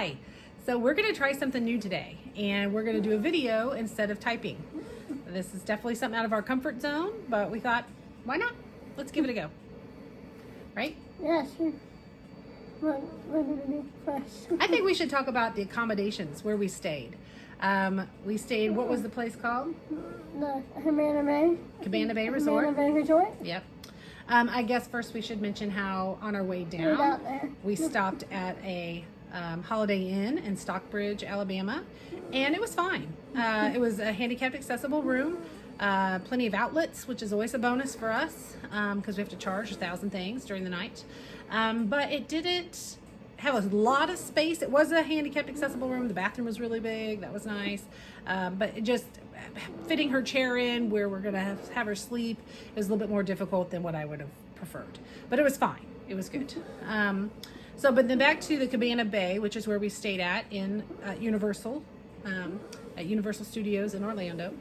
Hi! So we're going to try something new today, and we're going to do a video instead of typing. This is definitely something out of our comfort zone, but we thought, why not? Let's give it a go. Right? Yeah, sure. What do we do first? I think we should talk about the accommodations where we stayed. We stayed, what was the place called? The Cabana Bay. Cabana Bay Resort. Cabana Bay Resort. Yep. I guess first we should mention how on our way Right down, out there. we stopped at a Holiday Inn in Stockbridge, Alabama, and it was fine. It was a handicapped accessible room, plenty of outlets, which is always a bonus for us because we have to charge 1,000 things during the night. But it didn't have a lot of space. It was a handicapped accessible room. The bathroom was really big. That was nice. But it just fitting her chair in where we're going to have her sleep is a little bit more difficult than what I would have preferred. But it was fine. It was good. But then back to the Cabana Bay, which is where we stayed at in Universal, at Universal Studios in Orlando.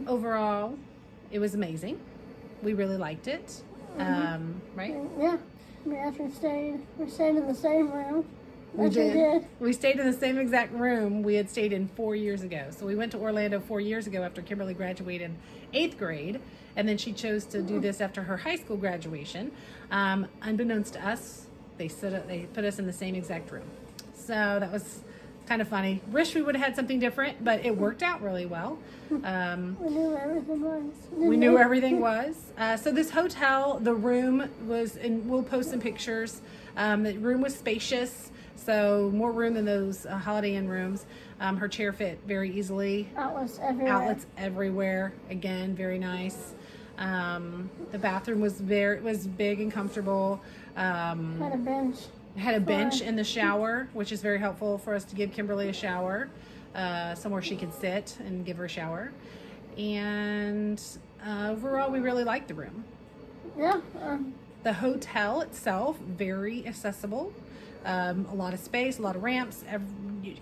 Overall, it was amazing. We really liked it. Right? Yeah. We actually we stayed in the same room. We did. We stayed in the same exact room we had stayed in 4 years ago. So we went to Orlando 4 years ago after Kimberly graduated 8th grade, and then she chose to do this after her high school graduation. Unbeknownst to us, they put us in the same exact room. So that was kind of funny. Wish we would have had something different, but it worked out really well. We knew everything was. We knew everything was. So this hotel, the room was, and we'll post some pictures. The room was spacious, so more room than those Holiday Inn rooms. Her chair fit very easily. Outlets everywhere. Outlets everywhere. Again, very nice. The bathroom was big and comfortable. Had a bench. Had a bench in the shower, which is very helpful for us to give Kimberly a shower, somewhere she could sit and give her a shower. And overall, we really liked the room. Yeah. The hotel itself, very accessible. A lot of space, a lot of ramps.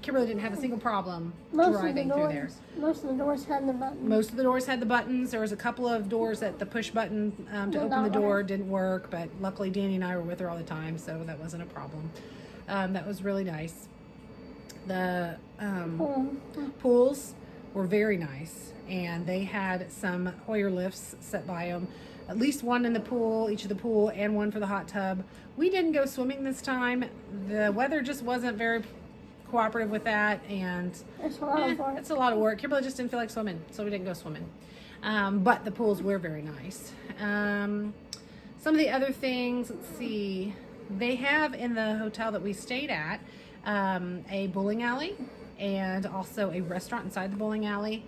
Kimberly didn't have a single problem driving through there. Most of the doors had the buttons. Most of the doors had the buttons. There was a couple of doors that the push button to open the door didn't work, but luckily Danny and I were with her all the time, so that wasn't a problem. That was really nice. The pools were very nice, and they had some Hoyer lifts set by them. At least one in the pool, each of the pool, and one for the hot tub. We didn't go swimming this time. The weather just wasn't very cooperative with that, and it's a lot of work. It's a lot of work. Kimberly just didn't feel like swimming, so we didn't go swimming. But the pools were very nice. Some of the other things, let's see, they have in the hotel that we stayed at a bowling alley and also a restaurant inside the bowling alley.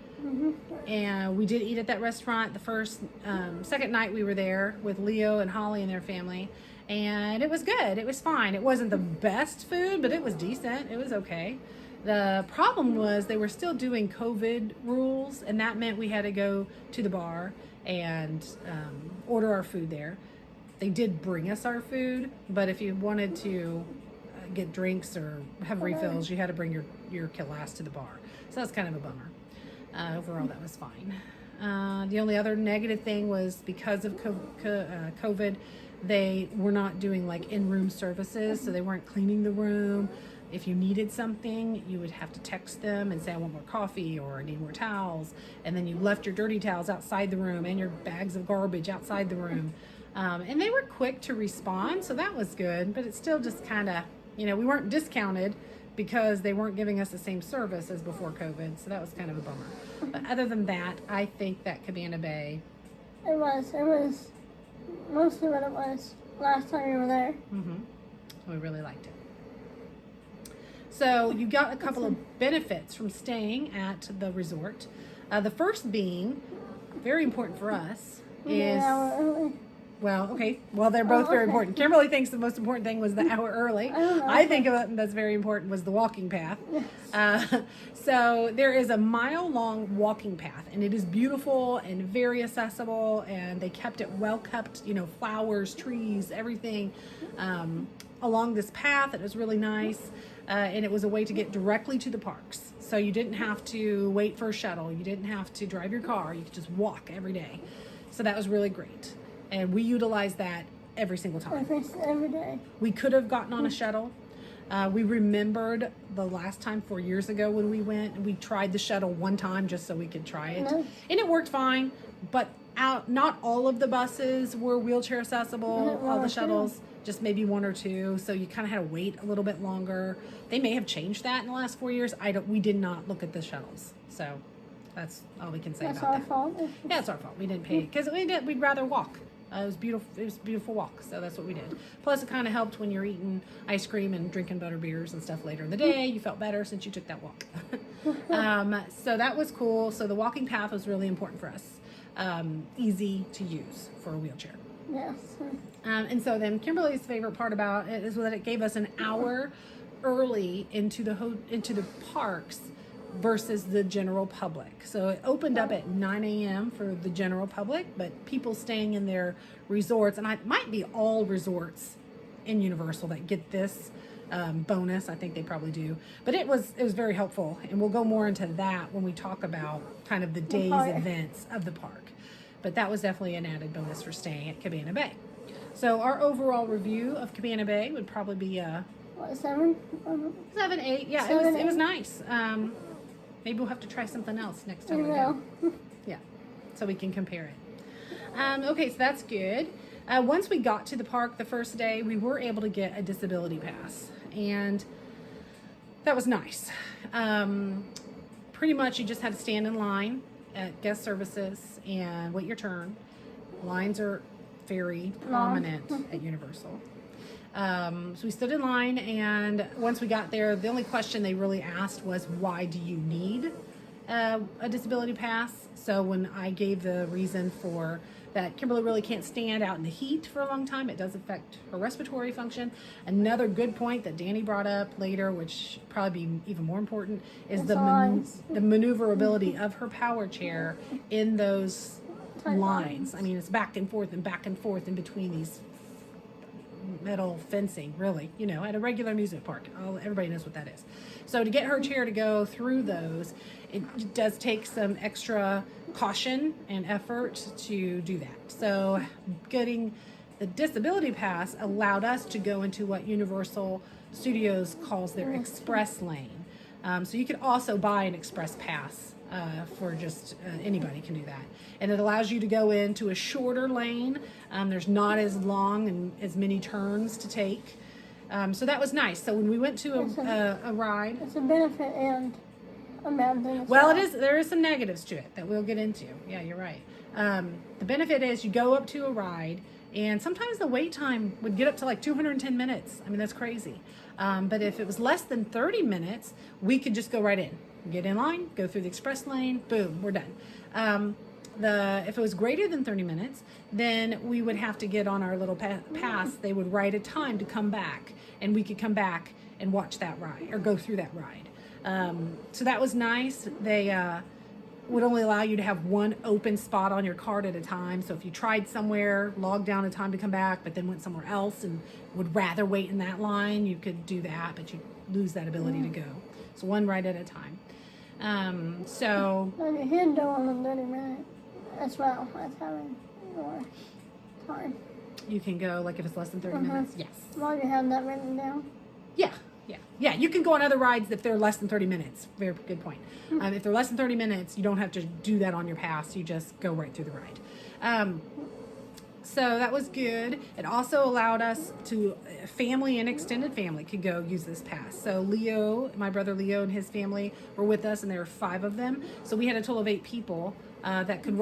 And we did eat at that restaurant the second night we were there with Leo and Holly and their family, and it was good. It was fine. It wasn't the best food, but it was decent. It was okay. The problem was they were still doing COVID rules, and that meant we had to go to the bar and order our food there. They did bring us our food, but if you wanted to get drinks or have refills, you had to bring your glass to the bar. So that's kind of a bummer. Overall, that was fine. The only other negative thing was because of COVID, they were not doing like in-room services, so they weren't cleaning the room. If you needed something, you would have to text them and say, I want more coffee or I need more towels. And then you left your dirty towels outside the room and your bags of garbage outside the room. And they were quick to respond, so that was good, but it's still just kind of, we weren't discounted because they weren't giving us the same service as before COVID, so that was kind of a bummer. But other than that, I think that Cabana Bay... It was mostly what it was last time we were there. We really liked it. So you got a couple of benefits from staying at the resort. The first being, very important for us, is... Well, they're both very important. Kimberly thinks the most important thing was the hour early. I think that's very important was the walking path. So there is a mile-long walking path, and it is beautiful and very accessible, and they kept it well kept, flowers, trees, everything along this path. It was really nice, and it was a way to get directly to the parks. So you didn't have to wait for a shuttle. You didn't have to drive your car. You could just walk every day. So that was really great. And we utilized that every single time. Every day. We could have gotten on a shuttle, We remembered the last time 4 years ago when we went, we tried the shuttle one time just so we could try it. No. And it worked fine, but not all of the buses were wheelchair accessible, all the shuttles, just maybe one or two. So you kind of had to wait a little bit longer. They may have changed that in the last 4 years. We did not look at the shuttles. So that's all we can say That's about our that. fault. Yeah, it's our fault. We didn't pay because we'd rather walk. It was beautiful. It was a beautiful walk, so that's what we did. Plus, it kind of helped when you're eating ice cream and drinking butter beers and stuff later in the day. You felt better since you took that walk. So that was cool. So the walking path was really important for us. Easy to use for a wheelchair. Yes. And so then Kimberly's favorite part about it is that it gave us an hour early into the parks versus the general public. So it opened up at 9 a.m. for the general public, but people staying in their resorts, and it might be all resorts in Universal that get this bonus. I think they probably do. But it was very helpful, and we'll go more into that when we talk about kind of the day's events of the park. But that was definitely an added bonus for staying at Cabana Bay. So our overall review of Cabana Bay would probably be What, 7? 7, 8. Yeah, 7, it was nice. Maybe we'll have to try something else next time we go. Yeah, so we can compare it. Okay, so that's good. Once we got to the park the first day, we were able to get a disability pass, and that was nice. Pretty much you just had to stand in line at guest services and wait your turn. Lines are very prominent at Universal. So we stood in line, and once we got there, the only question they really asked was, why do you need a disability pass? So when I gave the reason for that, Kimberly really can't stand out in the heat for a long time. It does affect her respiratory function. Another good point that Danny brought up later, which probably be even more important, is the maneuverability of her power chair in those lines. I mean, it's back and forth in between these metal fencing, really, at a regular amusement park. Everybody knows what that is. So to get her chair to go through those, it does take some extra caution and effort to do that. So getting the disability pass allowed us to go into what Universal Studios calls their express lane. So you could also buy an express pass for just anybody can do that, and it allows you to go into a shorter lane. There's not as long and as many turns to take, so that was nice. So when we went to a ride, it's a benefit and a bad thing. Well, there is some negatives to it that we'll get into. Yeah, you're right. The benefit is you go up to a ride, and sometimes the wait time would get up to like 210 minutes. I mean, that's crazy. But if it was less than 30 minutes, we could just go right in. Get in line, go through the express lane, boom, we're done. If it was greater than 30 minutes, then we would have to get on our little pass. They would write a time to come back, and we could come back and watch that ride or go through that ride. So that was nice. They would only allow you to have one open spot on your card at a time. So if you tried somewhere, logged down a time to come back, but then went somewhere else and would rather wait in that line, you could do that, but you lose that ability to go. So one ride at a time. So And you can go on the 30 minutes as well as having more time. You can go, like if it's less than 30 minutes, yes. While you have that written down. Yeah, you can go on other rides if they're less than 30 minutes. Very good point. If they're less than 30 minutes, you don't have to do that on your pass. You just go right through the ride. So that was good. It also allowed us to, family and extended family could go use this pass. So Leo, my brother Leo and his family were with us, and there were 5 of them. So we had a total of 8 people that could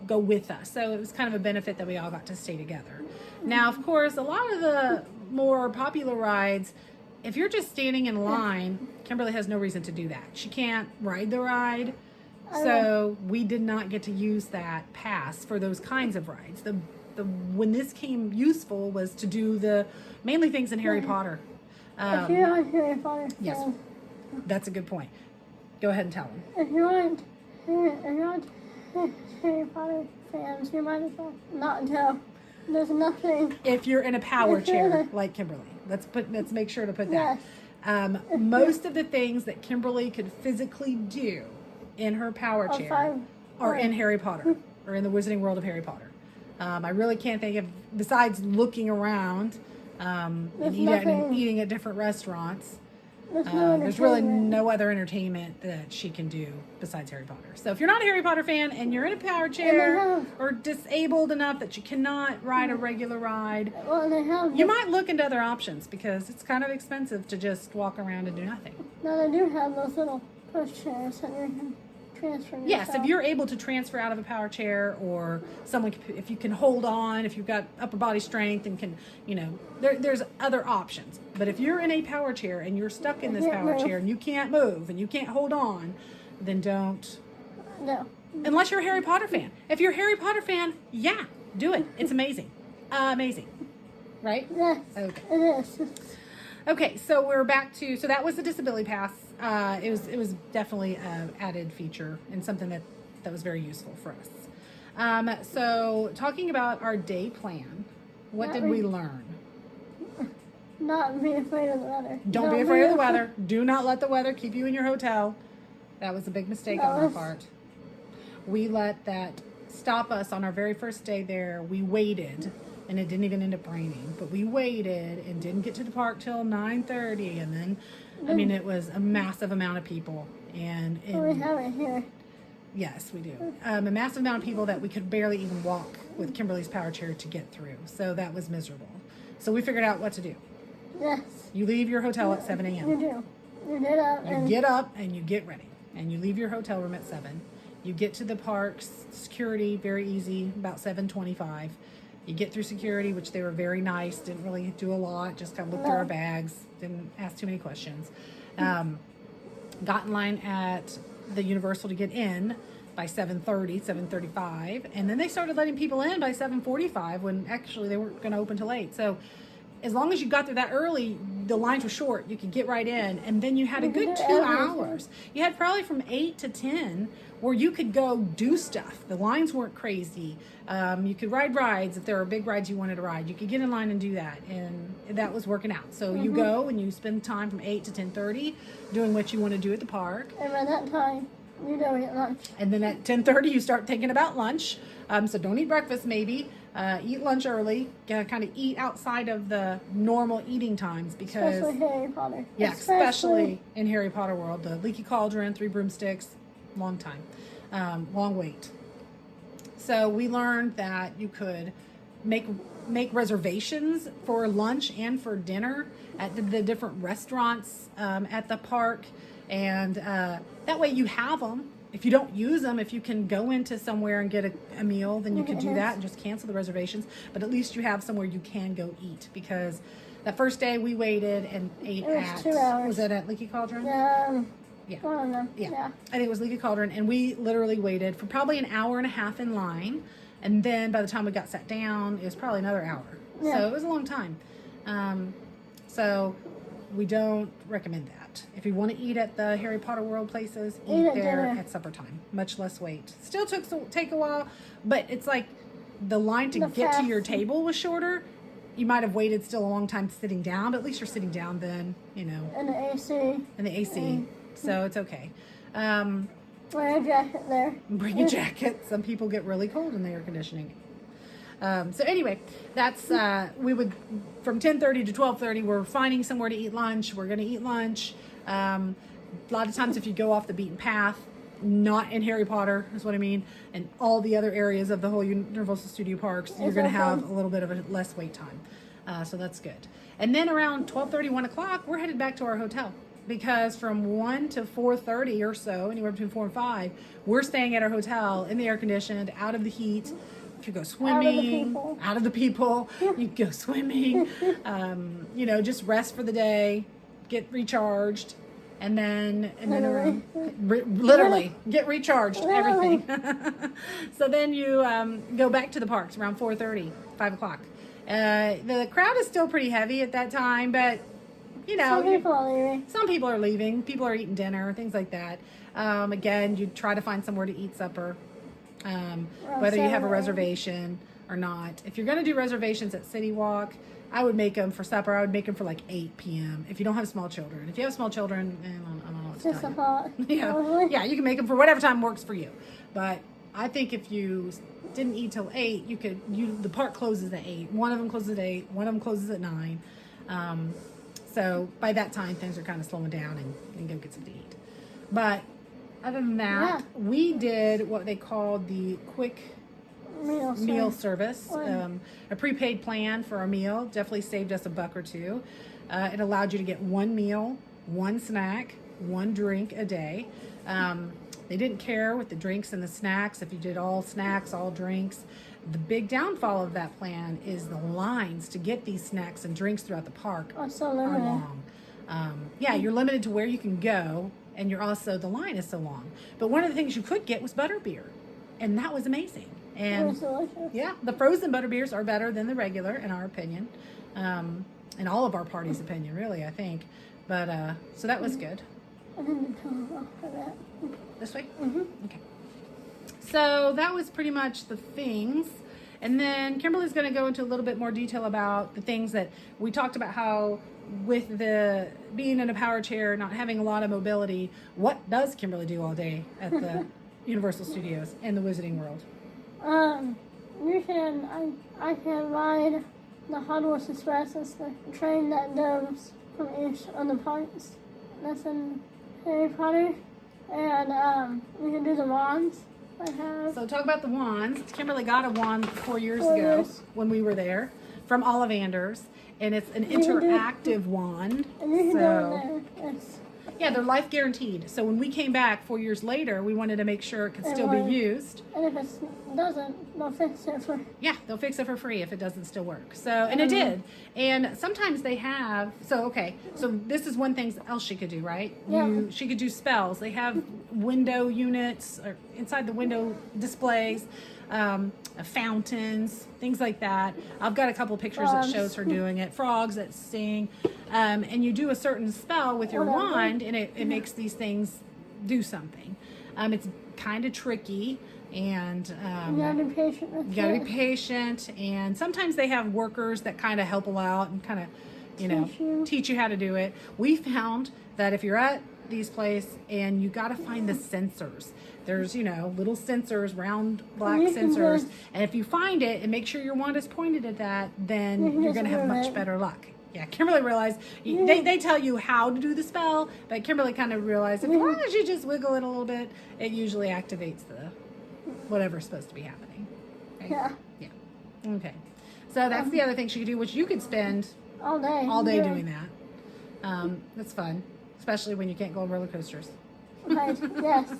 go with us. So it was kind of a benefit that we all got to stay together. Now, of course, a lot of the more popular rides, if you're just standing in line, Kimberly has no reason to do that. She can't ride the ride. So we did not get to use that pass for those kinds of rides. When this came useful was to do the mainly things in Harry Potter. If you like Harry Potter fans, Yes, that's a good point. Go ahead and tell them. If you like Harry Potter fans, you might as well not go. There's nothing. If you're in a power chair like Kimberly, let's make sure to put that. Yes. Most of the things that Kimberly could physically do in her power chair are in Harry Potter or in the Wizarding World of Harry Potter. I really can't think of, besides looking around, and There's nothing- eating at different restaurants. There's no There's really entertainment. no other entertainment that she can do besides Harry Potter. So if you're not a Harry Potter fan and you're in a power chair have- or disabled enough that you cannot ride a regular ride, Well, they have. you might look into other options because it's kind of expensive to just walk around and do nothing. No, they do have those little push chairs that you can transfer. Yes, yourself. if you're able to transfer out of a power chair, or if you can hold on, if you've got upper body strength and can, there's other options. But if you're in a power chair and you're stuck in this Can't power move. chair and you can't move and you can't hold on, then don't. No. Unless you're a Harry Potter fan. If you're a Harry Potter fan, yeah, do it. It's amazing. Amazing. Right? Yes. Okay. It is. Okay, so we're back to, so that was the disability pass. It was definitely an added feature and something that was very useful for us. So talking about our day plan, what did we learn? Not be afraid of the weather. Don't be afraid of the weather. Do not let the weather keep you in your hotel. That was a big mistake on our part. We let that stop us on our very first day there. We waited, and it didn't even end up raining, but we waited and didn't get to the park till 9:30, and then, it was a massive amount of people, and We have it here. yes, we do. A massive amount of people that we could barely even walk with Kimberly's power chair to get through, so that was miserable. So we figured out what to do. Yes. You leave your hotel at 7 a.m. You do. You get up You and get up and you get ready, and you leave your hotel room at 7. You get to the park's security, very easy, about 7:25. You get through security, which they were very nice, didn't really do a lot, just kind of looked through our bags, didn't ask too many questions. Got in line at the Universal to get in by 7:30, 7:35, and then they started letting people in by 7:45 when actually they weren't going to open till 8. So as long as you got there that early, the lines were short. You could get right in, and then you had a good 2 hours. You had probably from 8 to 10 where you could go do stuff. The lines weren't crazy. You could ride rides if there were big rides you wanted to ride. You could get in line and do that, and that was working out. So you go and you spend time from 8 to 10:30 doing what you want to do at the park. And by that time, you don't get lunch. And then at 10:30, you start thinking about lunch. So don't eat breakfast, maybe. Eat lunch early. Kind of eat outside of the normal eating times because, Especially Harry Potter. yeah, especially in Harry Potter world, the leaky cauldron, 3 broomsticks, long time, long wait. So we learned that you could make reservations for lunch and for dinner at the different restaurants at the park, and that way you have them. If you don't use them, if you can go into somewhere and get a meal, then you could do that and just cancel the reservations. But at least you have somewhere you can go eat, because that first day we waited and ate It was at 2 hours. Was it at Leaky Cauldron? Yeah. One of them. Yeah. Yeah. I think it was Leaky Cauldron, and we literally waited for probably an hour and a half in line, and then by the time we got sat down, it was probably another hour. Yeah. So it was a long time. So we don't recommend that. If you want to eat at the Harry Potter World places, eat at there dinner. at supper time. Much less wait. Still take a while, but it's like the line to get to your table was shorter. You might have waited still a long time sitting down, but at least you're sitting down then, And the AC. in the AC. So it's okay. Wear a jacket there. Bring a jacket. Some people get really cold in the air conditioning. So anyway, that's we would from 10:30 to 12:30. We're finding somewhere to eat lunch. We're going to eat lunch. A lot of times, if you go off the beaten path, not in Harry Potter is what I mean, and all the other areas of the whole Universal Studio Parks, you're going to have a little bit of a less wait time. So that's good. And then around 12:30, 1 o'clock, we're headed back to our hotel. Because from 1 to 4:30 or so, anywhere between 4 and 5, we're staying at our hotel in the air conditioned, out of the heat. You could go swimming, out of the people. You could go swimming. Just rest for the day, get recharged, and then literally get recharged. Everything. So then you go back to the parks around 4:30, 5 o'clock. The crowd is still pretty heavy at that time, but. Some people are leaving. Some people are leaving. People are eating dinner, things like that. Again, you try to find somewhere to eat supper, whether you have a reservation or not. If you're going to do reservations at City Walk, I would make them for supper. I would make them for like 8 p.m. if you don't have small children. If you have small children, I don't know what to Just tell a you. thought. Yeah, you can make them for whatever time works for you. But I think if you didn't eat till 8, the park closes at 8. One of them closes at 8. One of them closes at 9. So by that time, things are kind of slowing down and go get something to eat. But other than that, we did what they called the quick meal service, a prepaid plan for our meal. Definitely saved us $1 or $2. It allowed you to get 1 meal, 1 snack, 1 drink a day. They didn't care with the drinks and the snacks if you did all snacks, all drinks. The big downfall of that plan is the lines to get these snacks and drinks throughout the park Oh, so are limited. long. You're limited to where you can go, and the line is so long. But one of the things you could get was butterbeer, and that was amazing. It And was delicious. yeah, the frozen butterbeers are better than the regular, in our opinion. In all of our party's opinion, really, I think. But, so that was good. I didn't come off for that. This way? Mm-hmm. Okay. So that was pretty much the things. And then Kimberly's going to go into a little bit more detail about the things that we talked about, how with the being in a power chair, not having a lot of mobility, what does Kimberly do all day at the Universal Studios and the Wizarding World? I can ride the Hogwarts Express. It's the train that goes from each of the parts. That's in Harry Potter. And we can do the wands. I have. So talk about the wands. Kimberly got a wand 4 years 4 ago years. when we were there from Ollivanders, and it's an interactive wand. And you can So- go in there. It's, Yeah, they're life guaranteed. So when we came back 4 years later, we wanted to make sure it could It still was. be used. and if it doesn't, they'll fix it for. Yeah, they'll fix it for free if it doesn't still work. So, and it did. And sometimes they have, so this is one thing else she could do, right? Yeah. She could do spells. They have window units or inside the window displays, fountains, things like that. I've got a couple pictures that Frogs. shows her doing it. Frogs that sing. And you do a certain spell with your Whatever. wand and it makes these things do something. It's kind of tricky and You gotta be patient with you gotta it. be patient, and sometimes they have workers that kind of help out and kind of, teach you how to do it. We found that if you're at these places and you gotta find the sensors. There's, little sensors, round black You can sensors, just- and if you find it and make sure your wand is pointed at that, then You can you're just gonna have move much it. better luck. Yeah, Kimberly realized they tell you how to do the spell, but Kimberly kind of realized as long as you just wiggle it a little bit, it usually activates the whatever's supposed to be happening. Okay? Yeah. Yeah. Okay. So that's the other thing she could do, which you could spend All day. all day Yeah. doing that. That's fun, especially when you can't go on roller coasters. Right. Yes.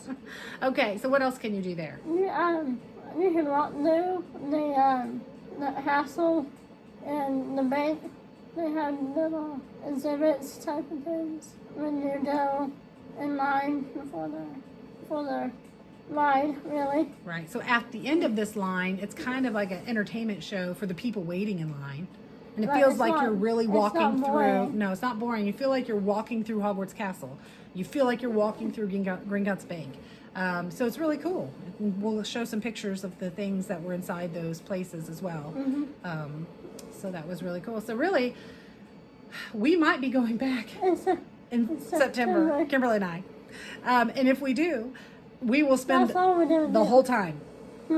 Okay. So what else can you do there? You can walk through the castle and the bank. They have little exhibits type of things when you go in line before the ride, really. Right. So at the end of this line, it's kind of like an entertainment show for the people waiting in line. And it Right, feels it's like not- you're really it's walking not through. boring. No, it's not boring. You feel like you're walking through Hogwarts Castle. You feel like you're walking through Gringotts Bank. So it's really cool. We'll show some pictures of the things that were inside those places as well. So that was really cool. So really, we might be going back It's a, in It's September, September. Kimberly and I. And if we do, we will spend that's all we're doing. the whole time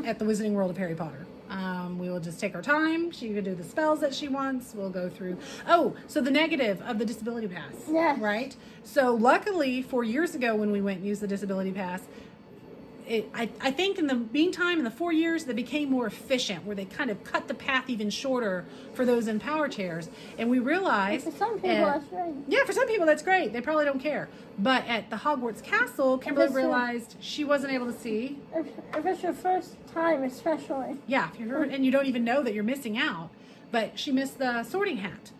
at the Wizarding World of Harry Potter. We will just take our time. She can do the spells that she wants. We'll go through. Oh, so the negative of the disability pass. Yes. Right? So luckily, 4 years ago when we went and used the disability pass, I think in the meantime, in the 4 years, they became more efficient, where they kind of cut the path even shorter for those in power chairs. And we realized... For some people, that's great. Yeah, for some people that's great. They probably don't care. But at the Hogwarts Castle, Kimberly it's a- realized she wasn't able to see. If it's your first time, especially. Yeah, if you're, and you don't even know that you're missing out. But she missed the sorting hat.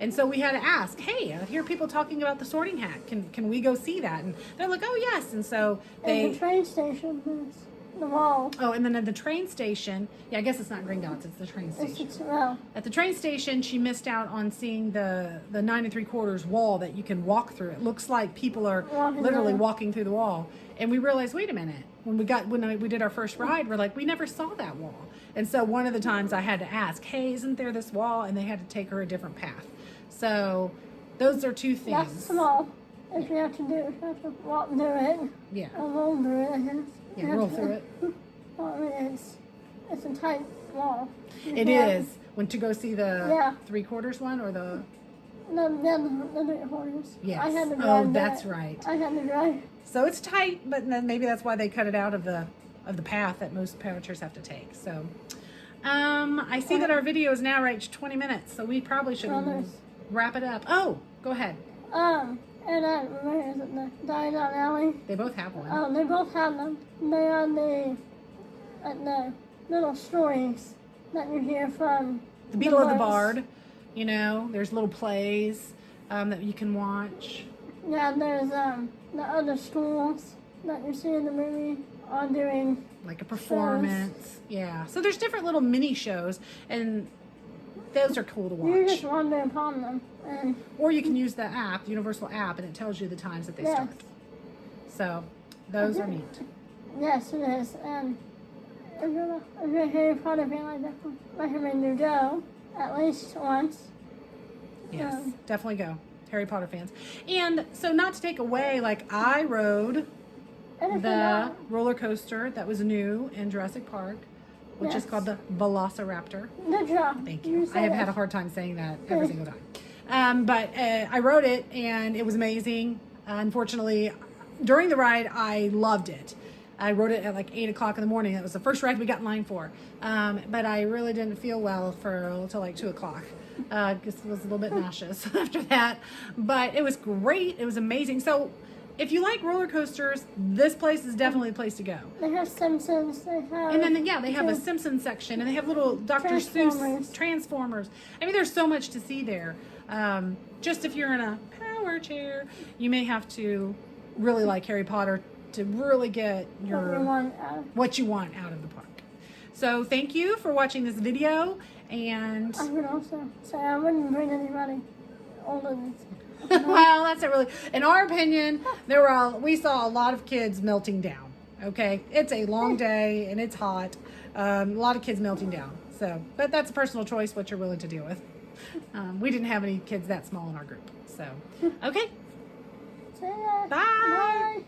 And so we had to ask, hey, I hear people talking about the sorting hat. Can we go see that? And they're like, oh, yes. And so And the they... train station is the wall. Oh, and then at the train station... Yeah, I guess it's not Gringotts. It's the train station. Well, At the train station, she missed out on seeing the 9 3/4 wall that you can walk through. It looks like people are Walking literally down. walking through the wall. And we realized, wait a minute. When we did our first ride, we're like, we never saw that wall. And so one of the times I had to ask, hey, isn't there this wall? And they had to take her a different path. So those are two things. that's small. If you have to do, you have to walk through it. Yeah. Or roll through it, I guess. Yeah, roll through it. Well, I mean, it's a tight wall. It is. Went to go see the Yeah. 3/4 one or the... The 3/4. Yes. I had to drive Oh, that's that. right. I had to drive. So it's tight, but then maybe that's why they cut it out of the path that most power chairs have to take. So, I see that our video is now reached 20 minutes, so we probably should wrap it up. Oh, go ahead. And where is it? The Diagon Alley. They both have one. Oh, they both have them. They are the little stories that you hear from The Beetle of the birds. Bard. You know, there's little plays that you can watch. Yeah, there's the other schools that you see in the movie are doing Like a performance. Yeah. So there's different little mini shows, and those are cool to You just watch. wander upon them, and Or you can use the app, the Universal app, and it tells you the times that they Yes. start. So those are neat. yes, it is. And if you're a Harry Potter fan, I definitely recommend you go at least once. Yes, definitely go. Harry Potter fans. And so not to take away, like I rode And if you're the not, roller coaster that was new in Jurassic Park, which is Yes. called the Velociraptor. good job. Thank you. I said have it. had a hard time saying that every single time. But I rode it and it was amazing. Unfortunately, during the ride, I loved it. I rode it at like 8 o'clock in the morning. That was the first ride we got in line for. But I really didn't feel well until like 2 o'clock. Just was a little bit nauseous after that. But it was great. It was amazing. So if you like roller coasters, this place is definitely the place to go. They have Simpsons. They have. And then, yeah, they have a Simpsons section, and they have little Dr. Seuss Transformers. Transformers. I mean, there's so much to see there. Just if you're in a power chair, you may have to really like Harry Potter to really get what you want out of the park. So thank you for watching this video, and I would also say I wouldn't bring anybody older than. well, that's not really, in our opinion, we saw a lot of kids melting down. Okay, it's a long day and it's hot. A lot of kids melting down. So, but that's a personal choice what you're willing to deal with. We didn't have any kids that small in our group. So, okay, See ya. bye. Bye.